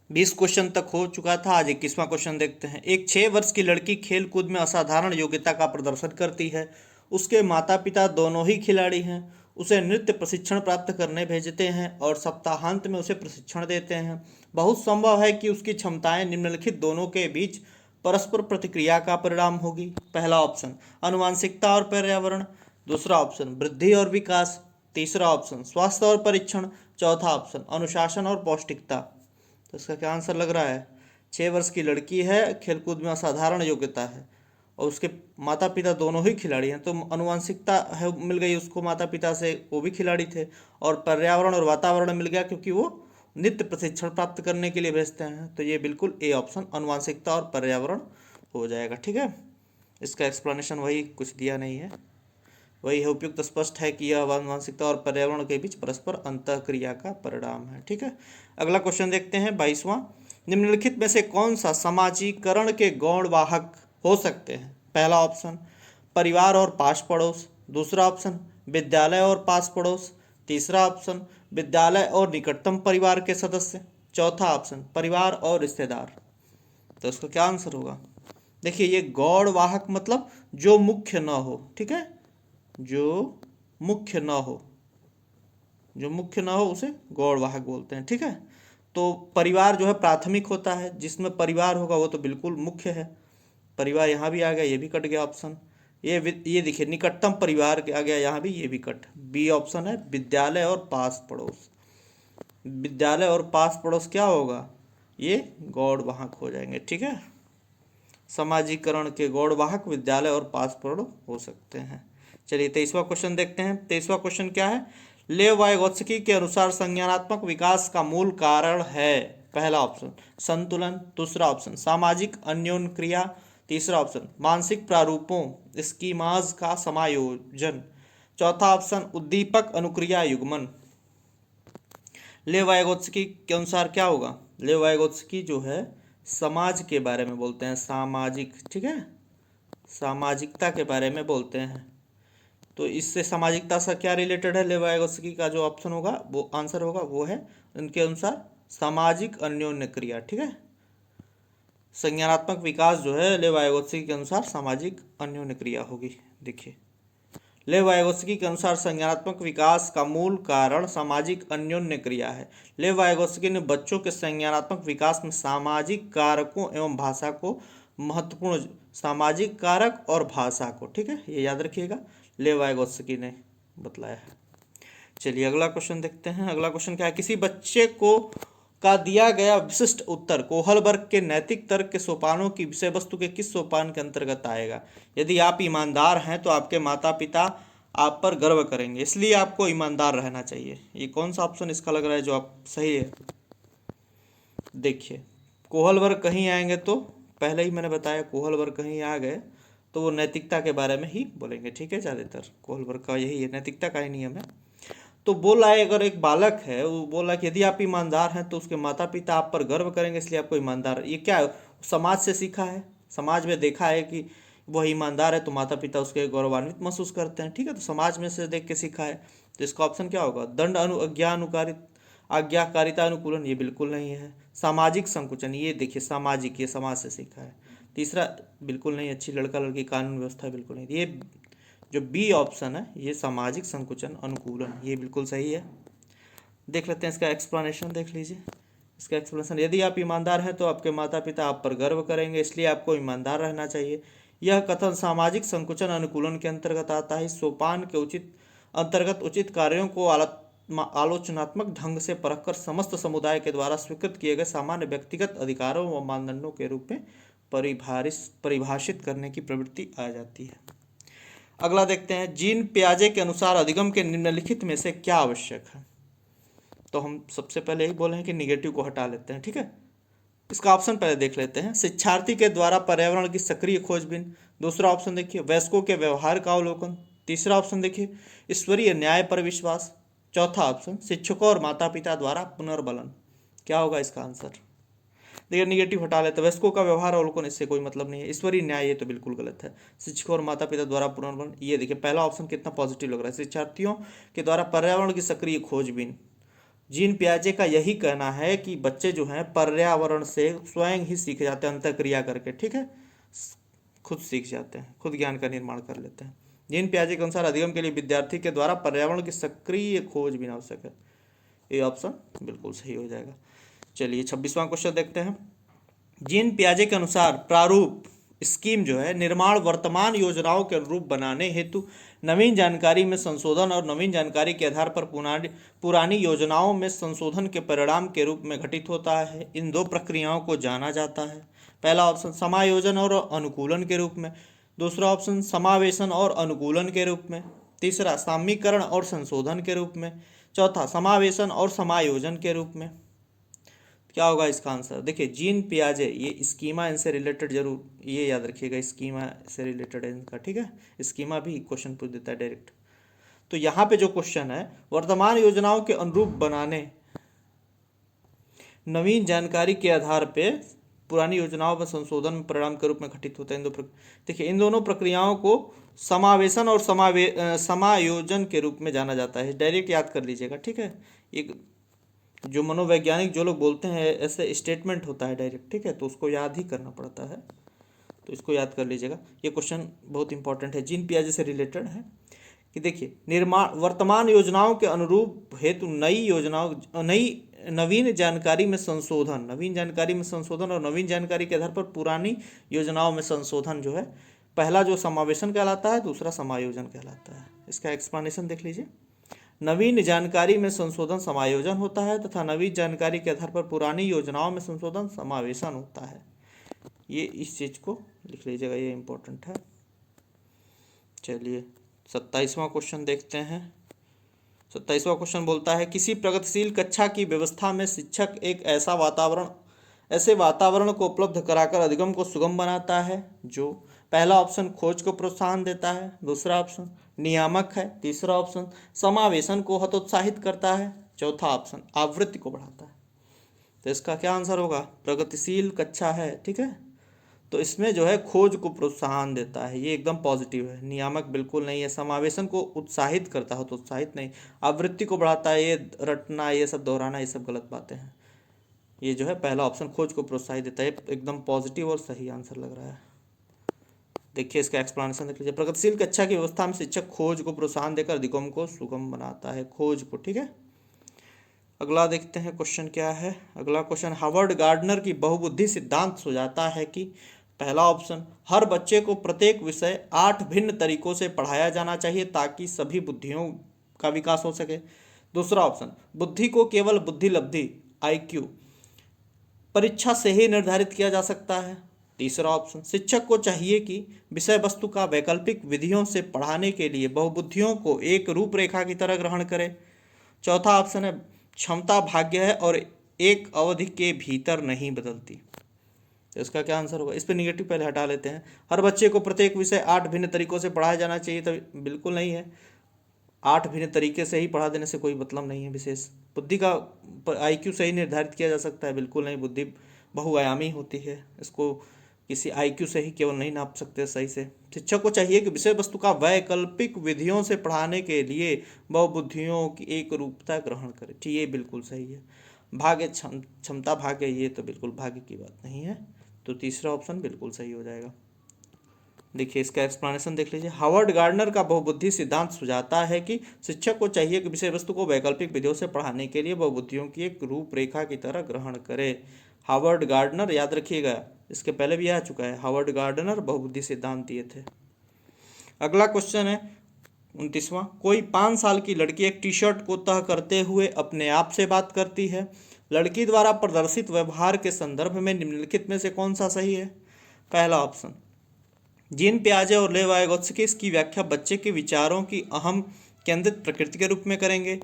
20 question तक हो चुका था। आज 21वां क्वेश्चन देखते हैं। एक 6 वर्ष की लड़की खेल कूद में असाधारण योग्यता का प्रदर्शन करती है। उसके माता पिता दोनों ही खिलाड़ी हैं। उसे नृत्य प्रशिक्षण प्राप्त करने भेजते हैं और सप्ताहांत में उसे प्रशिक्षण देते हैं। बहुत संभव है कि उसकी क्षमताएं निम्नलिखित दोनों के बीच परस्पर प्रतिक्रिया का परिणाम होगी। पहला ऑप्शन आनुवांशिकता और पर्यावरण, दूसरा ऑप्शन वृद्धि और विकास, तीसरा ऑप्शन स्वास्थ्य और परीक्षण, चौथा ऑप्शन अनुशासन और पौष्टिकता। तो इसका क्या आंसर लग रहा है? 6 वर्ष की लड़की है, खेलकूद में असाधारण योग्यता है और उसके माता पिता दोनों ही खिलाड़ी हैं, तो अनुवांशिकता है मिल गई उसको माता पिता से, वो भी खिलाड़ी थे। और पर्यावरण और वातावरण मिल गया क्योंकि वो नित्य प्रशिक्षण प्राप्त करने के लिए भेजते हैं। तो ये बिल्कुल ए ऑप्शन अनुवांशिकता और पर्यावरण हो जाएगा। ठीक है, इसका एक्सप्लेनेशन वही, कुछ दिया नहीं है, वही है। उपयुक्त स्पष्ट है कि यह आनुवंशिकता और पर्यावरण के बीच परस्पर अंतःक्रिया का परिणाम है। ठीक है, अगला क्वेश्चन देखते हैं 22वां। निम्नलिखित में से कौन सा समाजीकरण के गौण वाहक हो सकते हैं? पहला ऑप्शन परिवार और पास पड़ोस, दूसरा ऑप्शन विद्यालय और पास पड़ोस, तीसरा ऑप्शन विद्यालय और निकटतम परिवार के सदस्य, चौथा ऑप्शन परिवार और रिश्तेदार। तो इसका क्या आंसर होगा? देखिए, ये गौण वाहक मतलब जो मुख्य न हो। ठीक है, जो मुख्य न हो, जो मुख्य न हो उसे गौण वाहक बोलते हैं। ठीक है, तो परिवार जो है प्राथमिक होता है, जिसमें परिवार होगा वो तो बिल्कुल मुख्य है। परिवार यहाँ भी आ गया, ये भी कट गया ऑप्शन। ये देखिए निकटतम परिवार आ गया, यहाँ भी ये भी कट। बी ऑप्शन है विद्यालय और पास पड़ोस। विद्यालय और पास पड़ोस क्या होगा? ये गौण वाहक हो जाएंगे। ठीक है, समाजीकरण के गौण वाहक विद्यालय और पास पड़ोस हो सकते हैं। चलिए 23वां क्वेश्चन देखते हैं। 23वां क्वेश्चन क्या है? लेव वाइगोत्स्की के अनुसार संज्ञानात्मक विकास का मूल कारण है। पहला ऑप्शन संतुलन, दूसरा ऑप्शन सामाजिक अन्योन्य क्रिया, तीसरा ऑप्शन मानसिक प्रारूपों स्कीमाज का समायोजन, चौथा ऑप्शन उद्दीपक अनुक्रिया युग्मन। लेव वाइगोत्स्की के अनुसार क्या होगा? लेव वाइगोत्स्की जो है समाज के बारे में बोलते हैं, सामाजिक। ठीक है, सामाजिकता के बारे में बोलते हैं। तो इससे सामाजिकता से क्या रिलेटेड है? लेव वाइगोत्स्की का जो ऑप्शन होगा वो आंसर होगा, वो है उनके अनुसार सामाजिक अन्योन्य क्रिया। ठीक है, संज्ञानात्मक विकास जो है लेव वाइगोत्स्की के अनुसार सामाजिक अन्योन्य क्रिया होगी। देखिए, लेव वाइगोत्स्की के अनुसार संज्ञानात्मक विकास का मूल कारण सामाजिक अन्योन्य क्रिया है। लेव वाइगोत्स्की ने बच्चों के संज्ञानात्मक विकास में सामाजिक कारकों एवं भाषा को महत्वपूर्ण, सामाजिक कारक और भाषा को, ठीक है, ये याद रखिएगा, लेव वाइगोत्स्की ने बतलाया है। चलिए अगला क्वेश्चन देखते हैं। अगला क्वेश्चन क्या है? किसी बच्चे को का दिया गया विशिष्ट उत्तर कोहलबर्ग के नैतिक तर्क के सोपानों की विषय वस्तु के किस सोपान के अंतर्गत आएगा? यदि आप ईमानदार हैं तो आपके माता पिता आप पर गर्व करेंगे, इसलिए आपको ईमानदार रहना चाहिए। ये कौन सा ऑप्शन इसका लग रहा है जो आप सही है? देखिए, कोहलबर्ग कहीं आएंगे तो पहले ही मैंने बताया, कोहलबर्ग कहीं आ गए तो वो नैतिकता के बारे में ही बोलेंगे। ठीक है, ज़्यादातर कोहलबर्ग का यही है, नैतिकता का ही नियम है। तो बोला है अगर एक बालक है, वो बोला कि यदि आप ईमानदार हैं तो उसके माता पिता आप पर गर्व करेंगे, इसलिए आपको ईमानदार, ये क्या है? समाज से सीखा है, समाज में देखा है कि वह ईमानदार है तो माता पिता उसके गौरवान्वित महसूस करते हैं। ठीक है, तो समाज में से देख के सीखा है। तो इसका ऑप्शन क्या होगा? दंड आज्ञानुकारित आज्ञाकारिता अनुकूलन, ये बिल्कुल नहीं है। सामाजिक संकुचन, ये देखिए सामाजिक, ये समाज से सीखा है। तीसरा बिल्कुल नहीं, अच्छी लड़का लड़की कानून व्यवस्था बिल्कुल नहीं। ये जो बी ऑप्शन है ये सामाजिक संकुचन अनुकूलन, ये बिल्कुल सही है। देख लेते हैं इसका एक्सप्लेनेशन, देख लीजिए इसका एक्सप्लेनेशन। यदि आप ईमानदार हैं तो आपके माता पिता आप पर गर्व करेंगे, इसलिए आपको ईमानदार रहना चाहिए। यह कथन सामाजिक संकुचन अनुकूलन के अंतर्गत आता है। सोपान के उचित अंतर्गत उचित कार्यों को आलोचनात्मक ढंग से परखकर समस्त समुदाय के द्वारा स्वीकृत किए गए सामान्य व्यक्तिगत अधिकारों व मानदंडों के रूप में परिभाषित करने की प्रवृत्ति आ जाती है। अगला देखते हैं। जीन पियाजे के अनुसार अधिगम के निम्नलिखित में से क्या आवश्यक है? तो हम सबसे पहले यही बोले हैं कि निगेटिव को हटा लेते हैं। ठीक है, इसका ऑप्शन पहले देख लेते हैं। शिक्षार्थी के द्वारा पर्यावरण की सक्रिय खोजबीन, दूसरा ऑप्शन देखिए वयस्कों के व्यवहार का अवलोकन, तीसरा ऑप्शन देखिए ईश्वरीय न्याय पर विश्वास, चौथा ऑप्शन शिक्षकों और माता पिता द्वारा पुनर्बलन। क्या होगा इसका आंसर? देखिए निगेटिव हटा लेते हैं। वयस्कों का व्यवहार अवलोकन, इससे कोई मतलब नहीं है। ईश्वरीय न्याय, ये तो बिल्कुल गलत है। शिक्षकों और माता पिता द्वारा पुनर्बलन, ये देखिए पहला ऑप्शन कितना पॉजिटिव लग रहा है। शिक्षार्थियों के द्वारा पर्यावरण की सक्रिय खोजबीन, जीन पियाजे का यही कहना है कि बच्चे जो हैं पर्यावरण से स्वयं ही सीख जाते हैं, अंतःक्रिया करके, ठीक है, खुद सीख जाते हैं, खुद ज्ञान का निर्माण कर लेते हैं। जीन पियाजे के अनुसार अधिगम के लिए विद्यार्थी के द्वारा पर्यावरण की सक्रिय खोज भी आवश्यक है। ये ऑप्शन बिल्कुल सही हो जाएगा। चलिए 26वां क्वेश्चन देखते हैं। जीन पियाजे के अनुसार प्रारूप स्कीम जो है निर्माण वर्तमान योजनाओं के अनुरूप बनाने हेतु नवीन जानकारी में संशोधन और नवीन जानकारी के आधार पर पुरानी योजनाओं में संशोधन के परिणाम के रूप में घटित होता है। इन दो प्रक्रियाओं को जाना जाता है। पहला ऑप्शन समायोजन और अनुकूलन के रूप में, दूसरा ऑप्शन समावेशन और अनुकूलन के रूप में, तीसरा साम्यीकरण और संशोधन के रूप में, चौथा समावेशन और समायोजन के रूप में। क्या होगा इसका आंसर? देखिए जीन पियाजे, ये स्कीमा इनसे रिलेटेड, जरूर ये याद रखिएगा, स्कीमा से रिलेटेड है इनका, ठीक है, स्कीमा भी क्वेश्चन पूछ देता है डायरेक्ट। तो यहाँ पे जो क्वेश्चन है वर्तमान योजनाओं के अनुरूप बनाने, नवीन जानकारी के आधार पे पुरानी योजनाओं में संशोधन परिणाम के रूप में घटित होता है। देखिए इन दोनों प्रक्रियाओं को समावेशन और समायोजन के रूप में जाना जाता है। डायरेक्ट याद कर लीजिएगा, ठीक है। एक जो मनोवैज्ञानिक जो लोग बोलते हैं ऐसे स्टेटमेंट होता है डायरेक्ट, ठीक है, तो उसको याद ही करना पड़ता है, तो इसको याद कर लीजिएगा। ये क्वेश्चन बहुत इंपॉर्टेंट है, जीन पियाजे से रिलेटेड है कि देखिए निर्माण वर्तमान योजनाओं के अनुरूप हेतु नवीन जानकारी में संशोधन, नवीन जानकारी में संशोधन और नवीन जानकारी के आधार पर पुरानी योजनाओं में संशोधन जो है, पहला जो समावेशन कहलाता है, दूसरा समायोजन कहलाता है। इसका एक्सप्लेनेशन देख लीजिए। नवीन जानकारी में संशोधन समायोजन होता है तथा नवीन जानकारी के आधार पर पुरानी योजनाओं में संशोधन समावेशन होता है। ये इस चीज को लिख लीजिएगा, ये इंपॉर्टेंट है। चलिए 27वां क्वेश्चन देखते हैं। 27वां क्वेश्चन बोलता है किसी प्रगतिशील कक्षा की व्यवस्था में शिक्षक एक ऐसे वातावरण को उपलब्ध कराकर अधिगम को सुगम बनाता है जो, पहला ऑप्शन खोज को प्रोत्साहन देता है, दूसरा ऑप्शन नियामक है, तीसरा ऑप्शन समावेशन को हतोत्साहित करता है, चौथा ऑप्शन आवृत्ति को बढ़ाता है। तो इसका क्या आंसर होगा? प्रगतिशील कक्षा है, ठीक है, तो इसमें जो है खोज को प्रोत्साहन देता है, ये एकदम पॉजिटिव है। नियामक बिल्कुल नहीं है। समावेशन को उत्साहित करता है तो उत्साहित नहीं। आवृत्ति को बढ़ाता है, ये रटना, ये सब दोहराना, ये सब गलत बातें हैं। ये जो है पहला ऑप्शन खोज को प्रोत्साहित देता है, एकदम पॉजिटिव और सही आंसर लग रहा है। देखिए इसका एक्सप्लेनेशन देख लीजिए। प्रगतिशील कक्षा की व्यवस्था में शिक्षक खोज को प्रोत्साहन देकर अधिगम को सुगम बनाता है, खोज को, ठीक है। अगला देखते हैं क्वेश्चन क्या है। अगला क्वेश्चन, हावर्ड गार्डनर की बहुबुद्धि सिद्धांत सुझाता है कि, पहला ऑप्शन हर बच्चे को प्रत्येक विषय 8 भिन्न तरीकों से पढ़ाया जाना चाहिए ताकि सभी बुद्धियों का विकास हो सके। दूसरा ऑप्शन बुद्धि को केवल बुद्धि लब्धि IQ परीक्षा से ही निर्धारित किया जा सकता है। तीसरा ऑप्शन शिक्षक को चाहिए कि विषय वस्तु का वैकल्पिक विधियों से पढ़ाने के लिए बहुबुद्धियों को एक रूपरेखा की तरह ग्रहण करे। चौथा ऑप्शन है क्षमता भाग्य है और एक अवधि के भीतर नहीं बदलती। तो इसका क्या आंसर होगा? इस पर निगेटिव पहले हटा लेते हैं। हर बच्चे को प्रत्येक विषय 8 भिन्न तरीकों से पढ़ाया जाना चाहिए, तो बिल्कुल नहीं है। 8 भिन्न तरीके से ही पढ़ा देने से कोई मतलब नहीं है विशेष। बुद्धि का IQ सही निर्धारित किया जा सकता है, बिल्कुल नहीं। बुद्धि बहुआयामी होती है, इसको किसी IQ से ही केवल नहीं नाप सकते सही से। शिक्षक को चाहिए कि विषय वस्तु का वैकल्पिक विधियों से पढ़ाने के लिए बहुबुद्धियों की एक रूपता ग्रहण करे, ठीक, ये बिल्कुल सही है। भाग्य क्षमता भाग्य, ये तो बिल्कुल भाग्य की बात नहीं है, तो तीसरा ऑप्शन बिल्कुल सही हो जाएगा। देखिए इसका एक्सप्लेनेशन देख लीजिए। हावर्ड गार्डनर का बहुबुद्धि सिद्धांत सुझाता है कि शिक्षक को चाहिए कि विषय वस्तु को वैकल्पिक विधियों से पढ़ाने के लिए बहुबुद्धियों की एक रूपरेखा की तरह ग्रहण करे। हावर्ड गार्डनर याद रखिएगा, इसके पहले भी आ चुका है। हावर्ड गार्डनर बहुबुद्धि सिद्धांत दिए थे। अगला क्वेश्चन है 29वां, कोई 5 साल की लड़की एक टी-शर्ट को तह करते हुए अपने आप से बात करती है। लड़की द्वारा प्रदर्शित व्यवहार के संदर्भ में निम्नलिखित में से कौन सा सही है? पहला ऑप्शन जीन पियाजे और लेव वाइगोत्स्की इसकी व्याख्या बच्चे के विचारों की अहम केंद्रित प्रकृति के रूप में करेंगे।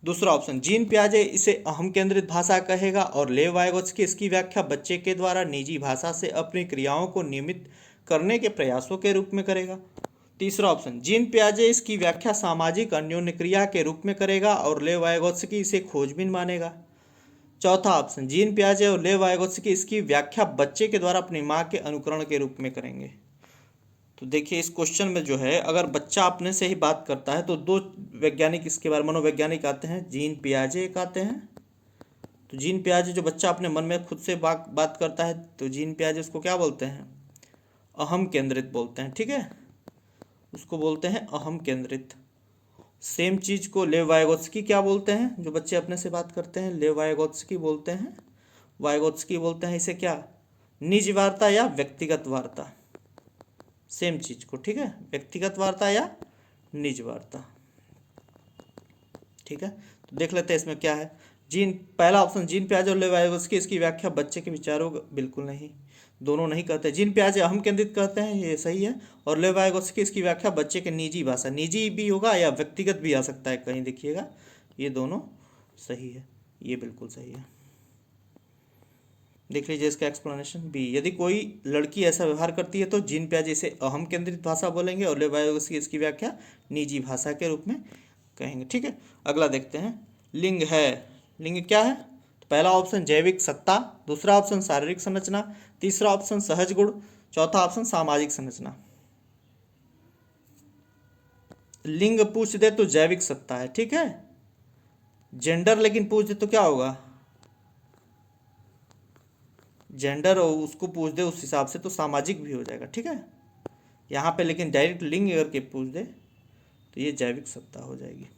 दूसरा ऑप्शन जीन पियाजे इसे अहम केंद्रित भाषा कहेगा और लेव वाइगोत्स्की इसकी व्याख्या बच्चे के द्वारा निजी भाषा से अपनी क्रियाओं को नियमित करने के प्रयासों के रूप में करेगा। तीसरा ऑप्शन जीन पियाजे इसकी व्याख्या सामाजिक अन्योन्य क्रिया के रूप में करेगा और लेव वाइगोत्स्की इसे खोजबीन मानेगा। चौथा ऑप्शन जीन पियाजे और लेव वाइगोत्स्की इसकी व्याख्या बच्चे के द्वारा अपनी माँ के अनुकरण के रूप में करेंगे। तो देखिए इस क्वेश्चन में जो है, अगर बच्चा अपने से ही बात करता है तो दो वैज्ञानिक इसके बारे मनोवैज्ञानिक आते हैं, जीन पियाजे एक आते हैं। तो जीन पियाजे, जो बच्चा अपने मन में खुद से बात करता है, तो जीन पियाजे उसको क्या बोलते हैं? अहम केंद्रित बोलते हैं, ठीक है, उसको बोलते हैं अहम केंद्रित। सेम चीज को लेव वाइगोत्स्की क्या बोलते हैं? जो बच्चे अपने से बात करते हैं, लेव वाइगोत्स्की बोलते हैं। वाइगोत्स्की बोलते हैं इसे क्या? निज वार्ता या व्यक्तिगत वार्ता। सेम चीज को, ठीक है, व्यक्तिगत वार्ता या निज वार्ता, ठीक है। तो देख लेते हैं इसमें क्या है। जीन, पहला ऑप्शन जीन पियाजे और लेव वाइगोत्स्की, इसकी व्याख्या बच्चे के विचारों बिल्कुल नहीं, दोनों नहीं कहते। जीन पियाजे अहम केंद्रित कहते हैं, ये सही है। और लेव वाइगोत्स्की इसकी व्याख्या बच्चे के निजी भाषा, निजी भी होगा या व्यक्तिगत भी आ सकता है कहीं, देखिएगा, ये दोनों सही है, ये बिल्कुल सही है। देख लीजिए इसका एक्सप्लेनेशन बी, यदि कोई लड़की ऐसा व्यवहार करती है तो जीन पियाजे इसे अहम केंद्रित भाषा बोलेंगे और लेव वाइगोत्स्की इसकी व्याख्या निजी भाषा के रूप में कहेंगे, ठीक है। अगला देखते हैं, लिंग है, लिंग क्या है? तो पहला ऑप्शन जैविक सत्ता, दूसरा ऑप्शन शारीरिक संरचना, तीसरा ऑप्शन सहज गुण, चौथा ऑप्शन सामाजिक संरचना। लिंग पूछ दे तो जैविक सत्ता है, ठीक है। जेंडर लेकिन पूछ दे तो क्या होगा? जेंडर और उसको पूछ दे उस हिसाब से तो सामाजिक भी हो जाएगा, ठीक है। यहाँ पे लेकिन डायरेक्ट लिंग अगर के पूछ दे तो ये जैविक सत्ता हो जाएगी।